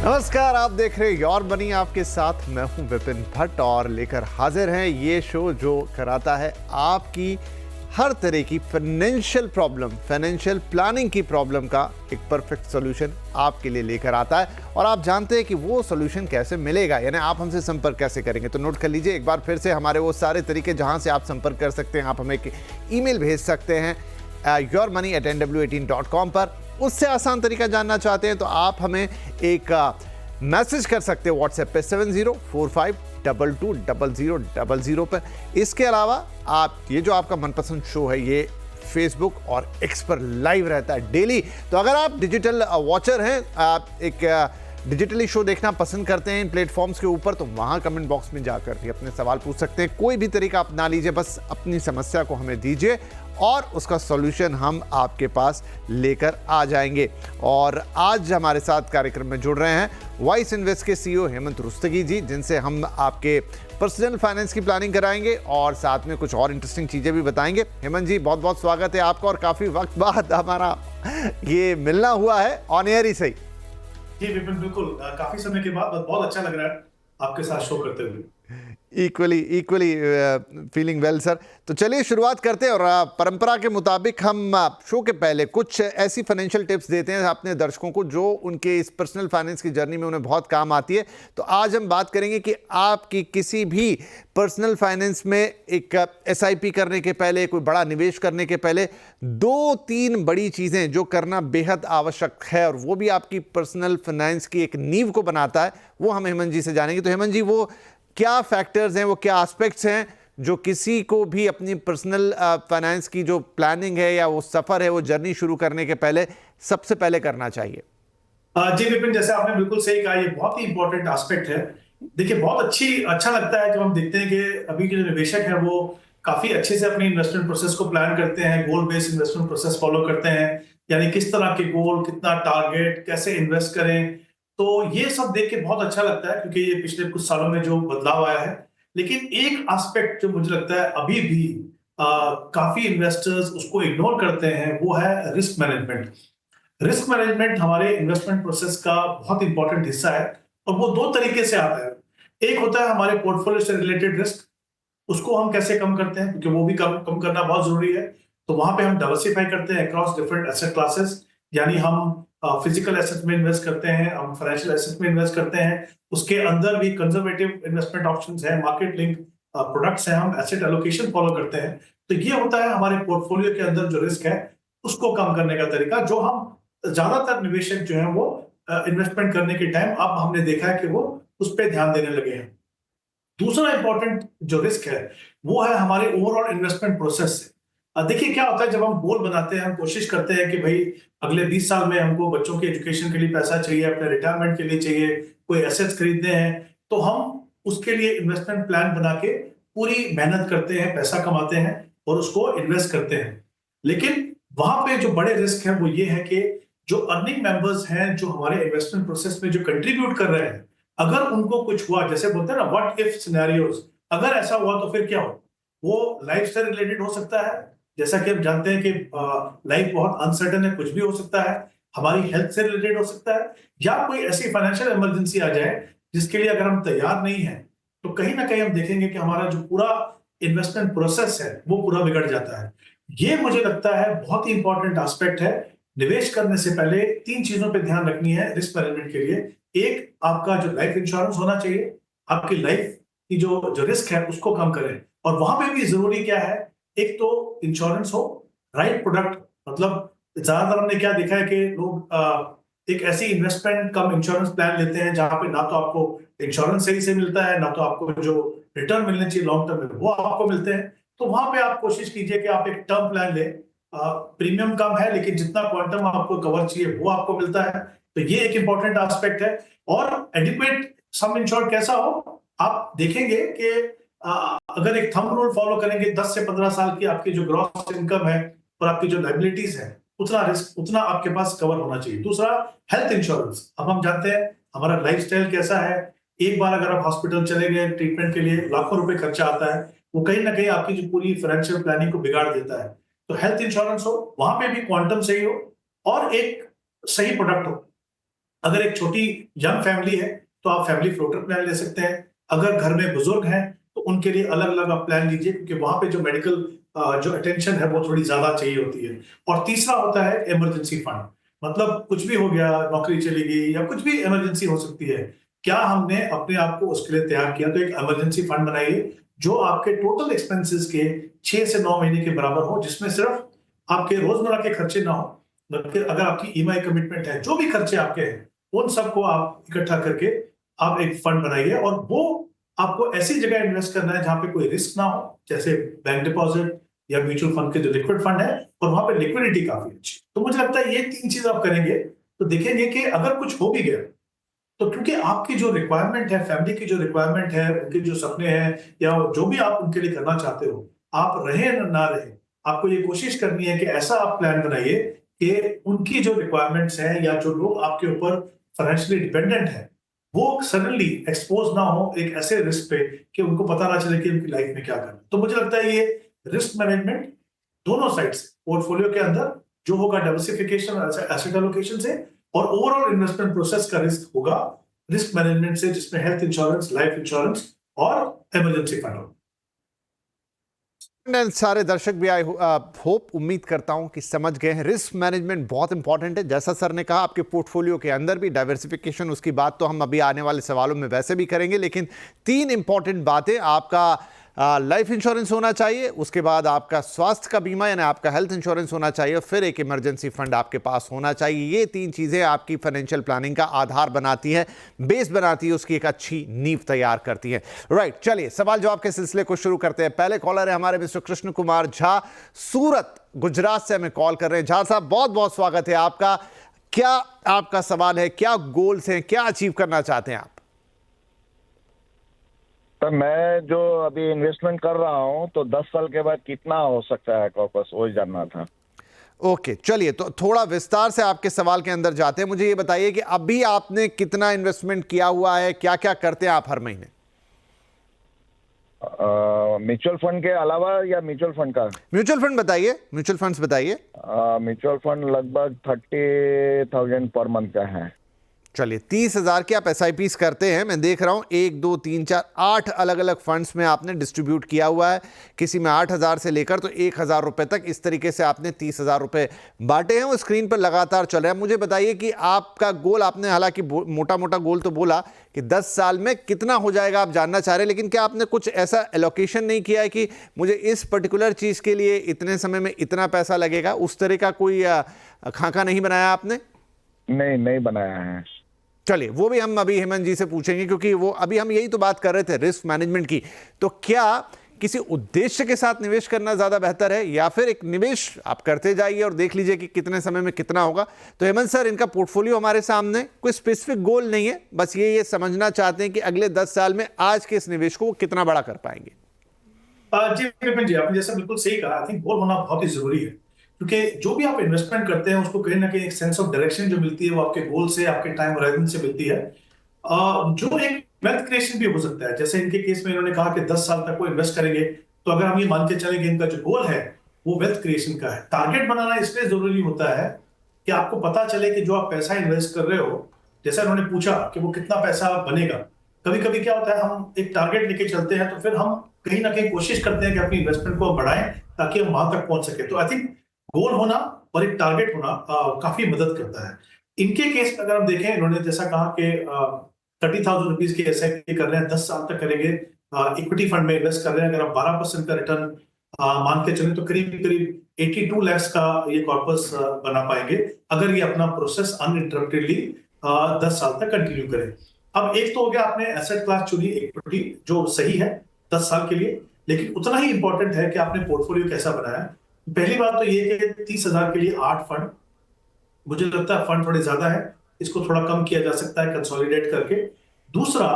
नमस्कार, आप देख रहे हैं योर मनी। आपके साथ मैं हूं विपिन भट्ट और लेकर हाजिर हैं ये शो जो कराता है आपकी हर तरह की फाइनेंशियल प्रॉब्लम, फाइनेंशियल प्लानिंग की प्रॉब्लम का एक परफेक्ट सॉल्यूशन आपके लिए लेकर आता है। और आप जानते हैं कि वो सॉल्यूशन कैसे मिलेगा, यानी आप हमसे संपर्क कैसे करेंगे। तो नोट कर लीजिए एक बार फिर से हमारे वो सारे तरीके जहां से आप संपर्क कर सकते हैं। आप हमें एक ईमेल भेज सकते हैं yourmoney@nw18.com पर। उससे आसान तरीका जानना चाहते हैं तो आप हमें एक मैसेज कर सकते हैं व्हाट्सएप पे 7045220000 पर। इसके अलावा आप ये जो आपका मनपसंद शो है ये फेसबुक और एक्स पर लाइव रहता है डेली। तो अगर आप डिजिटल वॉचर हैं, आप एक डिजिटली शो देखना पसंद करते हैं इन प्लेटफॉर्म्स के ऊपर, तो वहाँ कमेंट बॉक्स में जाकर भी अपने सवाल पूछ सकते हैं। कोई भी तरीका अपना लीजिए, बस अपनी समस्या को हमें दीजिए और उसका सॉल्यूशन हम आपके पास लेकर आ जाएंगे। और आज हमारे साथ कार्यक्रम में जुड़ रहे हैं वॉइस इन्वेस्ट के सीईओ हेमंत रुस्तगी जी, जिनसे हम आपके पर्सनल फाइनेंस की प्लानिंग कराएंगे और साथ में कुछ और इंटरेस्टिंग चीज़ें भी बताएंगे। हेमंत जी, बहुत बहुत स्वागत है आपका, और काफ़ी वक्त बाद हमारा ये मिलना हुआ है ऑन एयर ही सही। जी विपिन, बिल्कुल काफी समय के बाद बहुत अच्छा लग रहा है आपके साथ शो करते हुए। Equally feeling well sir. तो चलिए शुरुआत करते हैं, और परंपरा के मुताबिक हम शो के पहले कुछ ऐसी फाइनेंशियल टिप्स देते हैं अपने दर्शकों को जो उनके इस पर्सनल फाइनेंस की जर्नी में उन्हें बहुत काम आती है। तो आज हम बात करेंगे कि आपकी किसी भी पर्सनल फाइनेंस में एक एसआईपी करने के पहले, कोई बड़ा निवेश करने के पहले 2-3 बड़ी चीज़ें जो करना बेहद आवश्यक है, और वो भी आपकी पर्सनल फाइनेंस की एक नींव को बनाता है, वो हम हेमंत जी से जानेंगे। तो हेमंत जी, वो क्या फैक्टर्स हैं, वो क्या एस्पेक्ट्स हैं जो किसी को भी अपनी पर्सनल फाइनेंस की जो प्लानिंग है या वो सफ़र है, वो जर्नी शुरू करने के पहले सबसे पहले करना चाहिए? जी विपिन, जैसे आपने बिल्कुल सही कहा, ये बहुत ही इंपॉर्टेंट एस्पेक्ट है। देखिए, बहुत अच्छा लगता है जब हम देखते हैं कि अभी के जो निवेशक है वो काफी अच्छे से अपनी इन्वेस्टमेंट प्रोसेस को प्लान करते हैं, गोल बेस्ड इन्वेस्टमेंट प्रोसेस फॉलो करते हैं। यानी किस तरह के गोल, कितना टारगेट, कैसे इन्वेस्ट करें। तो ये सब देख के बहुत अच्छा लगता है, क्योंकि ये पिछले कुछ सालों में जो बदलाव आया है। लेकिन एक एस्पेक्ट जो मुझे लगता है अभी भी काफी इन्वेस्टर्स उसको इग्नोर करते हैं, वो है रिस्क मैनेजमेंट। रिस्क मैनेजमेंट हमारे इन्वेस्टमेंट प्रोसेस का बहुत इंपॉर्टेंट हिस्सा है, और वो दो तरीके से आता है। एक होता है हमारे पोर्टफोलियो से रिलेटेड रिस्क, उसको हम कैसे कम करते हैं, क्योंकि वो भी कम करना बहुत जरूरी है। तो वहां पे हम डाइवर्सिफाई करते हैं अक्रॉस डिफरेंट एसेट क्लासेस। यानी हम फिजिकल एसेट में इन्वेस्ट करते हैं, हम फाइनेंशियल एसेट में इन्वेस्ट करते हैं। उसके अंदर भी कंजर्वेटिव इन्वेस्टमेंट ऑप्शंस हैं, मार्केट लिंक प्रोडक्ट्स हैं, हम एसेट एलोकेशन फॉलो करते हैं। तो ये होता है हमारे पोर्टफोलियो के अंदर जो रिस्क है उसको कम करने का तरीका, जो हम ज्यादातर निवेशक जो है वो इन्वेस्टमेंट करने के टाइम अब हमने देखा है कि वो उस पर ध्यान देने लगे हैं। दूसरा इंपॉर्टेंट जो रिस्क है वो है हमारे ओवरऑल इन्वेस्टमेंट प्रोसेस से। देखिए क्या होता है, जब हम गोल बनाते हैं, हम कोशिश करते हैं कि भाई अगले 20 साल में हमको बच्चों के एजुकेशन के लिए पैसा चाहिए, अपने रिटायरमेंट के लिए चाहिए, कोई एसेट्स खरीदने हैं, तो हम उसके लिए इन्वेस्टमेंट प्लान बना के पूरी मेहनत करते हैं, पैसा कमाते हैं और उसको इन्वेस्ट करते हैं। लेकिन वहां पे जो बड़े रिस्क है वो ये है कि जो अर्निंग मेंबर्स हैं, जो हमारे इन्वेस्टमेंट प्रोसेस में जो कंट्रीब्यूट कर रहे हैं, अगर उनको कुछ हुआ, जैसे बोलते हैं ना व्हाट इफ सिनेरियोस, अगर ऐसा हुआ तो फिर क्या हो। वो लाइफ से रिलेटेड हो सकता है, जैसा कि हम जानते हैं कि लाइफ बहुत अनसर्टेन है, कुछ भी हो सकता है। हमारी हेल्थ से रिलेटेड हो सकता है, या कोई ऐसी फाइनेंशियल इमरजेंसी आ जाए जिसके लिए अगर हम तैयार नहीं है, तो कहीं ना कहीं हम देखेंगे कि हमारा जो पूरा इन्वेस्टमेंट प्रोसेस है वो पूरा बिगड़ जाता है। ये मुझे लगता है बहुत ही इंपॉर्टेंट एस्पेक्ट है। निवेश करने से पहले 3 चीजों पे ध्यान रखनी है रिस्क मैनेजमेंट के लिए। एक, आपका जो लाइफ इंश्योरेंस होना चाहिए, आपकी लाइफ की जो रिस्क है उसको कम करें। और वहां पे भी जरूरी क्या है, एक तो इंश्योरेंस हो, राइट प्रोडक्ट। मतलब ज्यादातर हमने क्या देखा है कि लोग एक ऐसी इन्वेस्टमेंट कम इंश्योरेंस प्लान लेते हैं जहां पे ना तो आपको इंश्योरेंस सही से मिलता है, ना तो आपको जो रिटर्न मिलने चाहिए लॉन्ग टर्म में वो आपको मिलते हैं। तो वहां पे आप कोशिश कीजिए कि आप एक टर्म प्लान लें। प्रीमियम कम है लेकिन जितना क्वांटम आपको कवर चाहिए वो आपको मिलता है। तो ये एक इंपॉर्टेंट एस्पेक्ट है। और एडिक्वेट सम इंश्योर्ड कैसा हो, आप देखेंगे कि अगर एक थंब रूल फॉलो करेंगे, 10 से 15 साल की आपकी जो ग्रॉस इनकम है और आपकी जो लाइबिलिटीज है, उतना रिस्क उतना आपके पास कवर होना चाहिए। दूसरा, हेल्थ इंश्योरेंस। अब हम जानते हैं हमारा लाइफस्टाइल कैसा है। एक बार अगर आप हॉस्पिटल चले गए ट्रीटमेंट के लिए, लाखों रुपए खर्चा आता है, वो कहीं ना कहीं आपकी जो पूरी फाइनेंशियल प्लानिंग को बिगाड़ देता है। तो हेल्थ इंश्योरेंस हो, वहां पे भी क्वांटम सही हो और एक सही प्रोडक्ट हो। अगर एक छोटी यंग फैमिली है तो आप फैमिली फ्लोटर प्लान ले सकते हैं। अगर घर में बुजुर्ग हैं तो उनके लिए अलग अलग आप प्लान लीजिए, क्योंकि वहां पे जो मेडिकल जो अटेंशन है वो थोड़ी ज्यादा चाहिए होती है। और तीसरा होता है इमरजेंसी फंड, मतलब कुछ भी हो गया, नौकरी चली गई या कुछ भी इमरजेंसी हो सकती है, क्या हमने अपने आप को उसके लिए तैयार किया? तो एक इमरजेंसी फंड बनाइए जो आपके टोटल एक्सपेंसेस के 6 से 9 महीने के बराबर हो, जिसमें सिर्फ आपके रोजमर्रा के खर्चे ना हो, बल्कि अगर आपकी ईएमआई कमिटमेंट है, जो भी खर्चे आपके हैं उन सबको आप इकट्ठा करके आप एक फंड बनाइए। और वो आपको ऐसी जगह इन्वेस्ट करना है जहां पे कोई रिस्क ना हो, जैसे बैंक डिपॉजिट या म्यूचुअल फंड के जो लिक्विड फंड है, और वहां पे लिक्विडिटी काफी अच्छी। तो मुझे लगता है ये 3 चीज आप करेंगे तो देखेंगे कि अगर कुछ हो भी गया तो, क्योंकि आपकी जो रिक्वायरमेंट है, फैमिली की जो रिक्वायरमेंट है, उनके जो सपने हैं या जो भी आप उनके लिए करना चाहते हो, आप रहे ना रहे, आपको ये कोशिश करनी है कि ऐसा आप प्लान बनाइए कि उनकी जो रिक्वायरमेंट्स हैं या जो लोग आपके ऊपर फाइनेंशियली डिपेंडेंट है वो सडनली एक्सपोज ना हो एक ऐसे रिस्क पे कि उनको पता ना चले कि उनकी लाइफ में क्या करना। तो मुझे लगता है ये रिस्क मैनेजमेंट दोनों साइड से पोर्टफोलियो के अंदर जो होगा, डाइवर्सिफिकेशन एसेट एलोकेशन से, और ओवरऑल इन्वेस्टमेंट प्रोसेस का रिस्क होगा रिस्क मैनेजमेंट से, जिसमें हेल्थ इंश्योरेंस, लाइफ इंश्योरेंस और इमरजेंसी फंड होगा। सारे दर्शक भी आई होप उम्मीद करता हूं कि समझ गए हैं। रिस्क मैनेजमेंट बहुत इंपॉर्टेंट है, जैसा सर ने कहा आपके पोर्टफोलियो के अंदर भी डाइवर्सिफिकेशन, उसकी बात तो हम अभी आने वाले सवालों में वैसे भी करेंगे, लेकिन 3 इंपॉर्टेंट बातें, आपका लाइफ इंश्योरेंस होना चाहिए, उसके बाद आपका स्वास्थ्य का बीमा यानी आपका हेल्थ इंश्योरेंस होना चाहिए, और फिर एक इमरजेंसी फंड आपके पास होना चाहिए। ये 3 चीज़ें आपकी फाइनेंशियल प्लानिंग का आधार बनाती है, बेस बनाती है, उसकी एक अच्छी नींव तैयार करती है। राइट, चलिए सवाल जवाब के सिलसिले को शुरू करते हैं। पहले कॉलर है हमारे मिस्टर कृष्ण कुमार झा, सूरत गुजरात से हमें कॉल कर रहे हैं। झा साहब, बहुत बहुत स्वागत है आपका। क्या आपका सवाल है, क्या गोल्स हैं, क्या अचीव करना चाहते हैं आप? तो मैं जो अभी इन्वेस्टमेंट कर रहा हूँ तो 10 साल के बाद कितना हो सकता है कॉर्पस, वो जानना था। ओके, चलिए तो थोड़ा विस्तार से आपके सवाल के अंदर जाते हैं। मुझे ये बताइए कि अभी आपने कितना इन्वेस्टमेंट किया हुआ है, क्या क्या करते हैं आप हर महीने? म्यूचुअल फंड के अलावा या म्यूचुअल फंड का? म्यूचुअल फंड बताइए, म्यूचुअल फंड्स बताइए। म्यूचुअल फंड लगभग 30,000 पर मंथ का है। चलिए, 30,000 के आप SIPs करते हैं, मैं देख रहा हूं 1 2 3 4 8 अलग अलग फंड्स में आपने डिस्ट्रीब्यूट किया हुआ है। किसी में 8,000 से लेकर तो 1,000 रुपए तक, इस तरीके से आपने 30,000 रुपए बांटे हैं, वो स्क्रीन पर लगातार चल रहा है। मुझे बताइए कि आपका गोल, आपने हालांकि मोटा मोटा गोल तो बोला कि 10 साल में कितना हो जाएगा आप जानना चाह रहे हैं, लेकिन क्या आपने कुछ ऐसा एलोकेशन नहीं किया है कि मुझे इस पर्टिकुलर चीज के लिए इतने समय में इतना पैसा लगेगा? उस तरह का कोई खाका नहीं बनाया आपने? नहीं बनाया है। चलिए, वो भी हम अभी हेमंत जी से पूछेंगे, क्योंकि वो अभी हम यही तो बात कर रहे थे रिस्क मैनेजमेंट की। तो क्या किसी उद्देश्य के साथ निवेश करना ज्यादा बेहतर है, या फिर एक निवेश आप करते जाइए और देख लीजिए कि कितने समय में कितना होगा? तो हेमंत सर, इनका पोर्टफोलियो हमारे सामने, कोई स्पेसिफिक गोल नहीं है, बस ये समझना चाहते हैं कि अगले 10 साल में आज के इस निवेश को वो कितना बड़ा कर पाएंगे। जी विपिन जी, आपने जैसा बिल्कुल सही कहा। आई थिंक गोल होना बहुत ही जरूरी है, क्योंकि जो भी आप इन्वेस्टमेंट करते हैं उसको कहीं ना कहीं एक सेंस ऑफ डायरेक्शन जो मिलती है वो आपके गोल से, आपके टाइम होराइजन से मिलती है, जो एक वेल्थ क्रिएशन भी हो सकता है। जैसे इनके केस में इन्होंने कहा कि 10 साल तक वो इन्वेस्ट करेंगे, तो अगर हम ये मान के चले कि इनका जो गोल है वो वेल्थ क्रिएशन का है। टारगेट बनाना इसलिए जरूरी होता है कि आपको पता चले कि जो आप पैसा इन्वेस्ट कर रहे हो, जैसा उन्होंने पूछा कि वो कितना पैसा बनेगा, कभी कभी क्या होता है हम एक टारगेट लेके चलते हैं तो फिर हम कहीं ना कहीं कोशिश करते हैं कि अपनी इन्वेस्टमेंट को बढ़ाएं ताकि हम वहां तक पहुंच सके। तो आई थिंक गोल होना और एक टारगेट होना काफी मदद करता है। इनके केस में अगर हम देखें, इन्होंने जैसा कहा कि 30,000 रुपीज की SIP कर रहे हैं, 10 साल तक करेंगे, इक्विटी फंड में इन्वेस्ट कर रहे हैं। अगर आप 12% का रिटर्न मान के चलें तो करीब करीब 82 लाख का ये कॉर्पस बना पाएंगे अगर ये अपना प्रोसेस अनइंटरप्टेडली 10 साल तक कंटिन्यू करें। अब एक तो हो गया, आपने एसेट क्लास चुनी इक्विटी, जो सही है 10 साल के लिए, लेकिन उतना ही इंपॉर्टेंट है कि आपने पोर्टफोलियो कैसा बनाया। पहली बात तो ये कि 30,000 के लिए 8 फंड, मुझे लगता है फंड थोड़े ज्यादा है, इसको थोड़ा कम किया जा सकता है कंसोलिडेट करके। दूसरा,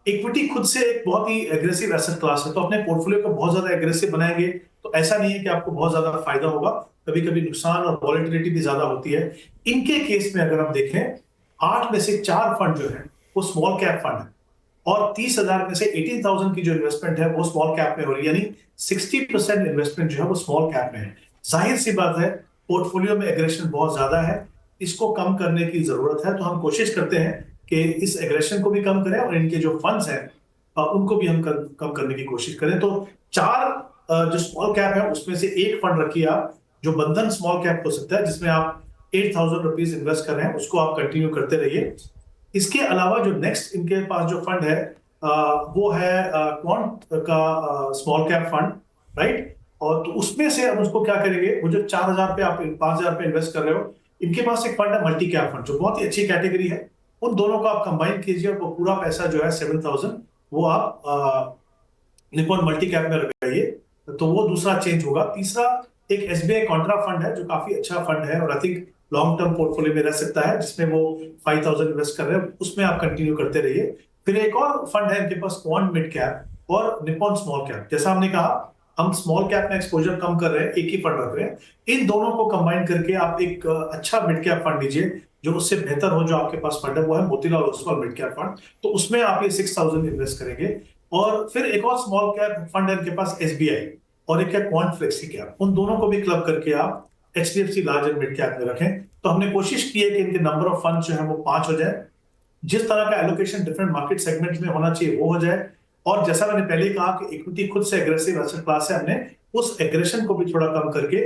इक्विटी खुद से एक बहुत ही एग्रेसिव एसेट क्लास है, तो अपने पोर्टफोलियो को बहुत ज्यादा एग्रेसिव बनाएंगे तो ऐसा नहीं है कि आपको बहुत ज्यादा फायदा होगा, कभी कभी नुकसान और वॉलेटिलिटी भी ज्यादा होती है। इनके केस में अगर आप देखें, 8 में से 4 फंड जो है वो स्मॉल कैप फंड है, और 30,000 में से 18,000 की जो इन्वेस्टमेंट है वो स्मॉल कैप में हो रही है, यानी 60% इन्वेस्टमेंट जो है वो स्मॉल कैप में है। जाहिर सी बात है पोर्टफोलियो में एग्रेशन बहुत ज्यादा है, इसको कम करने की जरूरत है। तो हम कोशिश करते हैं कि इस एग्रेशन को भी कम करें और इनके जो फंड्स हैं उनको भी हम कम करने की कोशिश करें। तो 4 जो स्मॉल कैप है उसमें से एक फंड रखिए आप, जो बंधन स्मॉल कैप हो सकता है, जिसमें आप 8,000 रुपीज इन्वेस्ट कर रहे हैं, उसको आप कंटिन्यू करते रहिए। इसके अलावा जो नेक्स्ट इनके पास जो फंड है वो है क्वांट का स्मॉल कैप फंड, राइट। और तो उसमें से हम उसको क्या करेंगे, वो जो 4,000 पे आप 5,000 पे इन्वेस्ट कर रहे हो, इनके पास एक फंड है मल्टी कैप फंड, जो बहुत ही अच्छी कैटेगरी है। उन दोनों को आप कंबाइन कीजिए और वो पूरा पैसा जो है 7,000 वो आप निपॉन मल्टी कैप में लगाइए, तो वो दूसरा चेंज होगा। तीसरा एक एसबीआई कॉन्ट्रा फंड है, जो काफी अच्छा फंड है और I think long term portfolio में रह सकता है, जिसमें वो 5,000 इन्वेस्ट कर रहे हैं, उसमें आप कंटिन्यू करते रहिए। फिर एक और फंड है इनके पास, क्वांट मिड कैप और निपॉन स्मॉल कैप। जैसा हमने कहा, हम स्मॉल कैप में एक्सपोजर कम कर रहे हैं, एक ही फंड रख रहे हैं। इन दोनों को कंबाइन करके आप एक अच्छा मिड कैप फंड लीजिए, जो उससे बेहतर हो। जो आपके पास फंड है वो है Motilal Oswal mid cap fund, तो उसमें आप ये 6,000 इन्वेस्ट करेंगे। और फिर एक और स्मॉल कैप फंड है इनके पास एसबीआई, और एक है क्वांट फ्लेक्सी कैप। उन दोनों को भी क्लब करके आप HDFC large and mid cap में रखें। तो हमने कोशिश की है कि इनके नंबर ऑफ फंड जो है वो 5 हो जाए, जिस तरह का एलोकेशन डिफरेंट मार्केट सेगमेंट में होना चाहिए वो हो जाए। और जैसा मैंने पहले कहा कि इक्विटी खुद से एग्रेसिव एसेट क्लास है, हमने उस एग्रेशन को भी थोड़ा कम करके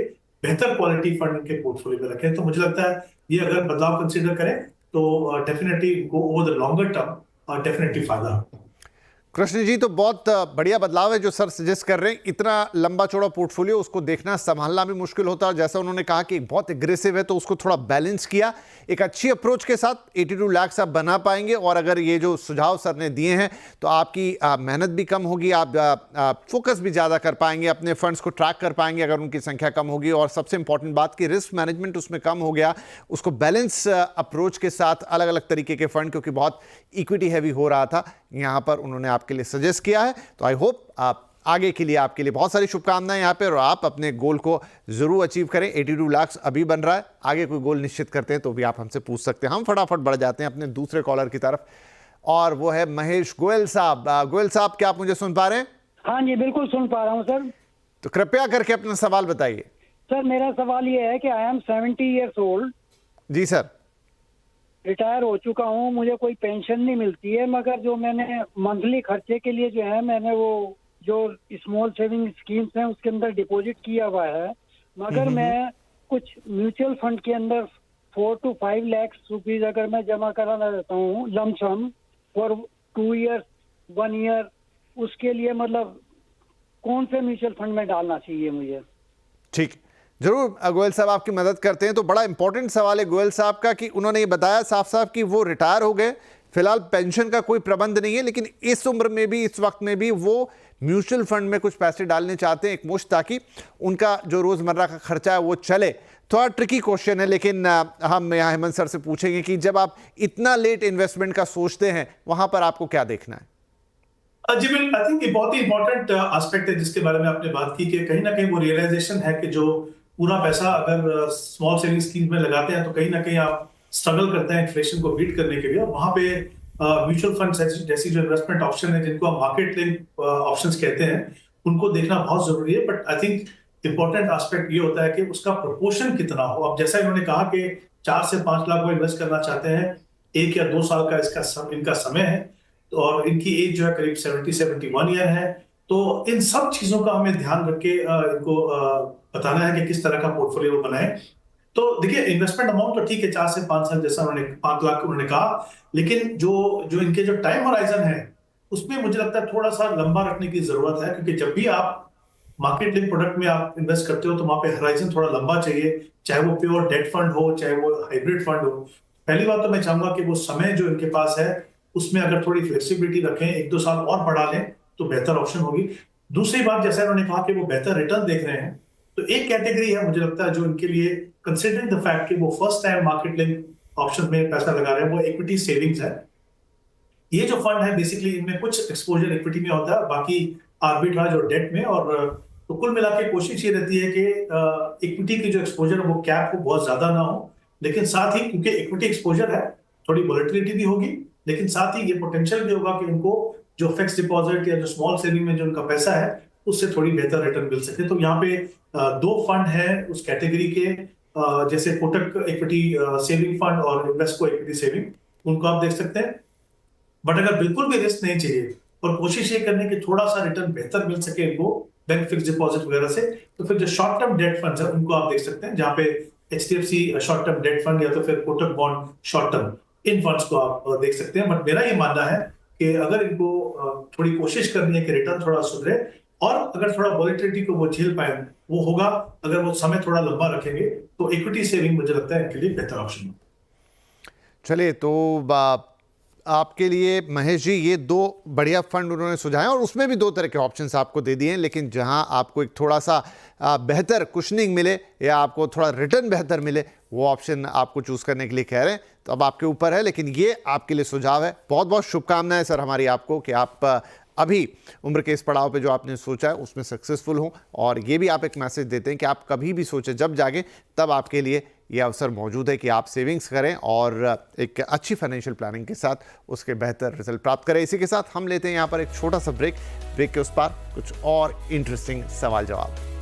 बेहतर क्वालिटी फंड इनके पोर्टफोलियो में रखें। तो मुझे लगता है ये अगर बदलाव कंसीडर करें तो डेफिनेटली इनको over the longer term definitely फायदा होगा। कृष्ण जी, तो बहुत बढ़िया बदलाव है जो सर सजेस्ट कर रहे हैं। इतना लंबा चौड़ा पोर्टफोलियो, उसको देखना संभालना भी मुश्किल होता है। जैसा उन्होंने कहा कि बहुत एग्रेसिव है, तो उसको थोड़ा बैलेंस किया। एक अच्छी अप्रोच के साथ 82 लाख आप बना पाएंगे। और अगर ये जो सुझाव सर ने दिए हैं तो आपकी मेहनत भी कम होगी, आप फोकस भी ज़्यादा कर पाएंगे, अपने फंड्स को ट्रैक कर पाएंगे अगर उनकी संख्या कम होगी। और सबसे इंपॉर्टेंट बात कि रिस्क मैनेजमेंट उसमें कम हो गया, उसको बैलेंस अप्रोच के साथ अलग अलग तरीके के फंड, क्योंकि बहुत इक्विटी हैवी हो रहा था, यहाँ पर उन्होंने आपके लिए सजेस्ट किया है। तो आई होप आप आगे के लिए, आपके लिए बहुत सारी शुभकामनाएं यहाँ पे, और आप अपने गोल को जरूर अचीव करें। 82 लाख अभी बन रहा है, आगे कोई गोल निश्चित करते हैं तो भी आप हमसे पूछ सकते हैं। हम फटाफट बढ़ जाते हैं अपने दूसरे कॉलर की तरफ, और वो है महेश गोयल साहब। गोयल साहब, क्या आप मुझे सुन पा रहे हैं? हाँ जी, बिल्कुल सुन पा रहा हूँ सर। तो कृपया करके अपना सवाल बताइए। सर, मेरा सवाल ये है कि आई एम 70 ईयर्स ओल्ड। जी सर। रिटायर हो चुका हूँ, मुझे कोई पेंशन नहीं मिलती है, मगर जो मैंने मंथली खर्चे के लिए जो है, मैंने वो जो स्मॉल सेविंग स्कीम्स हैं उसके अंदर डिपॉजिट किया हुआ है। मगर मैं कुछ म्यूचुअल फंड के अंदर 4 to 5 लाख रुपीज अगर मैं जमा कराना रहता हूँ लमसम फॉर 2 ईयर्स 1 ईयर, उसके लिए मतलब कौन से म्यूचुअल फंड में डालना चाहिए मुझे? ठीक, जरूर गोयल साहब आपकी मदद करते हैं। तो बड़ा इंपॉर्टेंट सवाल है गोयल साहब का, कि उन्होंने ये बताया साफ साफ कि वो रिटायर हो गए, फिलहाल पेंशन का कोई प्रबंध नहीं है, लेकिन इस उम्र में भी, इस वक्त में भी वो म्यूचुअल फंड में कुछ पैसे डालने चाहते हैं एक मुश्त, ताकि उनका जो रोजमर्रा का खर्चा है वो चले। थोड़ा ट्रिकी क्वेश्चन है, लेकिन हम यहाँ हेमंत सर से पूछेंगे कि जब आप इतना लेट इन्वेस्टमेंट का सोचते हैं, वहां पर आपको क्या देखना है? जी बिल्कुल, आई थिंक ये बहुत ही इंपॉर्टेंट एस्पेक्ट है जिसके बारे में आपने बात की, कि कहीं ना कहीं वो रियलाइजेशन है कि जो पूरा पैसा अगर स्मॉल सेविंग स्कीम में लगाते हैं तो कहीं ना कहीं आप स्ट्रगल करते हैं इन्फ्लेशन को बीट करने के लिए। वहां पे म्यूचुअल फंड जैसी जो इन्वेस्टमेंट ऑप्शन है, जिनको हम मार्केट लिंक ऑप्शंस कहते हैं, उनको देखना बहुत जरूरी है। But I think important aspect ये होता है कि उसका प्रोपोर्शन कितना हो। अब जैसा इन्होंने कहा कि 4 से 5 लाख वो इन्वेस्ट करना चाहते हैं, 1 या 2 साल का इनका समय है, और इनकी एज जो है करीब 70-71 ईयर है। तो इन सब चीजों का हमें ध्यान रख के इनको बताना है कि किस तरह का पोर्टफोलियो बनाएं। तो देखिए, इन्वेस्टमेंट अमाउंट तो ठीक है 4 से 5 साल, जैसा उन्होंने 5 लाख उन्होंने कहा, लेकिन जो इनके जो टाइम होराइजन है उसमें मुझे लगता है थोड़ा सा लंबा रखने की जरूरत है। क्योंकि जब भी आप मार्केट लिंक प्रोडक्ट में आप इन्वेस्ट करते हो तो वहां पे होराइजन थोड़ा लंबा चाहिए, चाहे वो प्योर डेट फंड हो, चाहे वो हाइब्रिड फंड हो। पहली बात तो मैं चाहूंगा कि वो समय जो इनके पास है उसमें अगर थोड़ी फ्लेक्सिबिलिटी रखें, 1-2 साल और बढ़ा लें तो बेहतर ऑप्शन होगी। दूसरी बात, जैसा उन्होंने कहा कि वो बेहतर रिटर्न देख रहे हैं, तो एक कैटेगरी है मुझे लगता है जो इनके लिए, कंसिडरिंग द फैक्ट कि वो first time market link option में पैसा लगा रहे हैं, वो इक्विटी सेविंग्स है। ये जो फंड है बेसिकली इनमें कुछ एक्सपोजर इक्विटी में होता है, बाकी आर्बिट्राज और डेट में। और तो कुल मिला के कोशिश ये रहती है कि इक्विटी की जो एक्सपोजर है वो कैप को बहुत ज्यादा ना हो, लेकिन साथ ही क्योंकि इक्विटी एक्सपोजर है थोड़ी वोलेटिलिटी भी होगी, लेकिन साथ ही ये पोटेंशियल भी होगा कि उनको जो फिक्स डिपॉजिट या जो स्मॉल सेविंग में जो उनका पैसा है उससे थोड़ी बेहतर रिटर्न मिल सके। तो यहाँ पे 2 फंड है उस कैटेगरी के, जैसे कोटक इक्विटी सेविंग फंड और इन्वेस्को इक्विटी सेविंग, उनको आप देख सकते हैं। बट अगर बिल्कुल भी रिस्क नहीं चाहिए और कोशिश ये करने की थोड़ा सा रिटर्न बेहतर मिल सके इनको बैंक फिक्स डिपॉजिट वगैरह से, तो फिर जो शॉर्ट टर्म डेट फंड्स है उनको आप देख सकते हैं, जहां पे HDFC short term debt fund या तो फिर कोटक बॉन्ड शॉर्ट टर्म, इन फंड्स को आप देख सकते हैं। बट मेरा ये मानना है कि अगर इनको थोड़ी कोशिश करनी है कि रिटर्न थोड़ा सुधरे और अगर थोड़ा वॉलेटिलिटी को वो झेल पाए, वो होगा अगर वो समय थोड़ा लंबा रखेंगे, तो इक्विटी सेविंग मुझे लगता है इनके लिए बेहतर ऑप्शन है। चलिए, तो आपके लिए महेश जी ये 2 बढ़िया फंड उन्होंने सुझाए और उसमें भी 2 तरह के ऑप्शंस आपको दे दिए हैं, लेकिन जहां आपको एक थोड़ा सा बेहतर कुशनिंग मिले या आपको थोड़ा रिटर्न बेहतर मिले, वो ऑप्शन आपको चूज करने के लिए कह रहे हैं। तो अब आपके ऊपर है, लेकिन ये आपके लिए सुझाव है। बहुत बहुत शुभकामनाएं सर हमारी आपको कि आप अभी उम्र के इस पड़ाव पे जो आपने सोचा है उसमें सक्सेसफुल हो, और ये भी आप एक मैसेज देते हैं कि आप कभी भी सोचें, जब जागे तब आपके लिए ये अवसर मौजूद है कि आप सेविंग्स करें और एक अच्छी फाइनेंशियल प्लानिंग के साथ उसके बेहतर रिजल्ट प्राप्त करें। इसी के साथ हम लेते हैं यहाँ पर एक छोटा सा ब्रेक के उस पार कुछ और इंटरेस्टिंग सवाल जवाब।